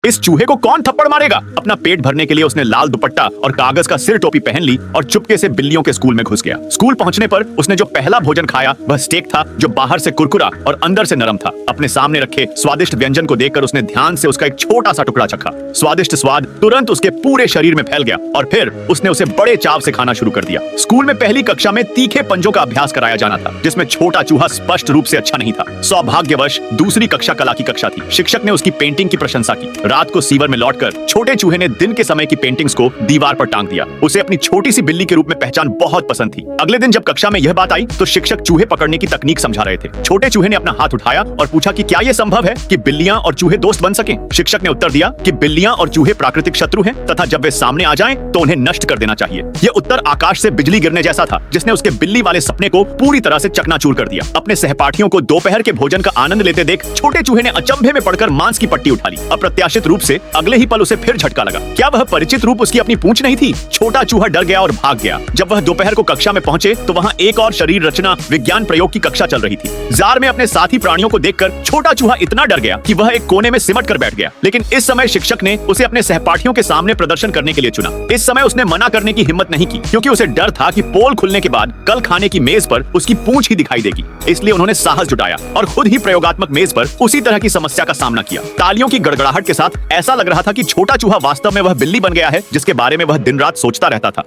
इस चूहे को कौन थप्पड़ मारेगा। अपना पेट भरने के लिए उसने लाल दुपट्टा और कागज का सिर टोपी पहन ली और चुपके से बिल्लियों के स्कूल में घुस गया। स्कूल पहुंचने पर उसने जो पहला भोजन खाया वह स्टेक था, जो बाहर से कुरकुरा और अंदर से नरम था। अपने सामने रखे स्वादिष्ट व्यंजन को देखकर उसने ध्यान से उसका एक छोटा सा टुकड़ा चखा। स्वादिष्ट स्वाद तुरंत उसके पूरे शरीर में फैल गया और फिर उसने उसे बड़े चाव से खाना शुरू कर दिया। स्कूल में पहली कक्षा में तीखे पंजों का अभ्यास कराया जाना था, जिसमें छोटा चूहा स्पष्ट रूप से अच्छा नहीं था। सौभाग्यवश दूसरी कक्षा कला की कक्षा थी। शिक्षक ने उसकी पेंटिंग की प्रशंसा की। रात को सीवर में लौटकर छोटे चूहे ने दिन के समय की पेंटिंग्स को दीवार पर टांग दिया। उसे अपनी छोटी सी बिल्ली के रूप में पहचान बहुत पसंद थी। अगले दिन जब कक्षा में यह बात आई तो शिक्षक चूहे पकड़ने की तकनीक समझा रहे थे। छोटे चूहे ने अपना हाथ उठाया और पूछा कि क्या यह संभव है कि बिल्लियां और चूहे दोस्त बन सकें। शिक्षक ने उत्तर दिया कि बिल्लियां और चूहे प्राकृतिक शत्रु हैं तथा जब वे सामने आ जाएं तो उन्हें नष्ट कर देना चाहिए। यह उत्तर आकाश से बिजली गिरने जैसा था, जिसने उसके बिल्ली वाले सपने को पूरी तरह से चकनाचूर कर दिया। अपने सहपाठियों को दोपहर के भोजन का आनंद लेते देख छोटे चूहे ने अचंभे में पड़कर मांस की पट्टी उठा ली। अप्रत्याशित रूप से अगले ही पल उसे फिर झटका लगा। क्या वह परिचित रूप उसकी अपनी पूंछ नहीं थी? छोटा चूहा डर गया और भाग गया। जब वह दोपहर को कक्षा में पहुंचे तो वहां एक और शरीर रचना विज्ञान प्रयोग की कक्षा चल रही थी। जार में अपने साथी प्राणियों को देखकर छोटा चूहा इतना डर गया कि वह एक कोने में सिमट कर बैठ गया। लेकिन इस समय शिक्षक ने उसे अपने सहपाठियों के सामने प्रदर्शन करने के लिए चुना। इस समय उसने मना करने की हिम्मत नहीं की, क्योंकि उसे डर था कि पोल खुलने के बाद कल खाने की मेज पर उसकी पूंछ ही दिखाई देगी। इसलिए उन्होंने साहस जुटाया और खुद ही प्रयोगात्मक मेज पर उसी तरह की समस्या का सामना किया। तालियों की गड़गड़ाहट के साथ ऐसा लग रहा था कि छोटा चूहा वास्तव में वह बिल्ली बन गया है जिसके बारे में वह दिन रात सोचता रहता था।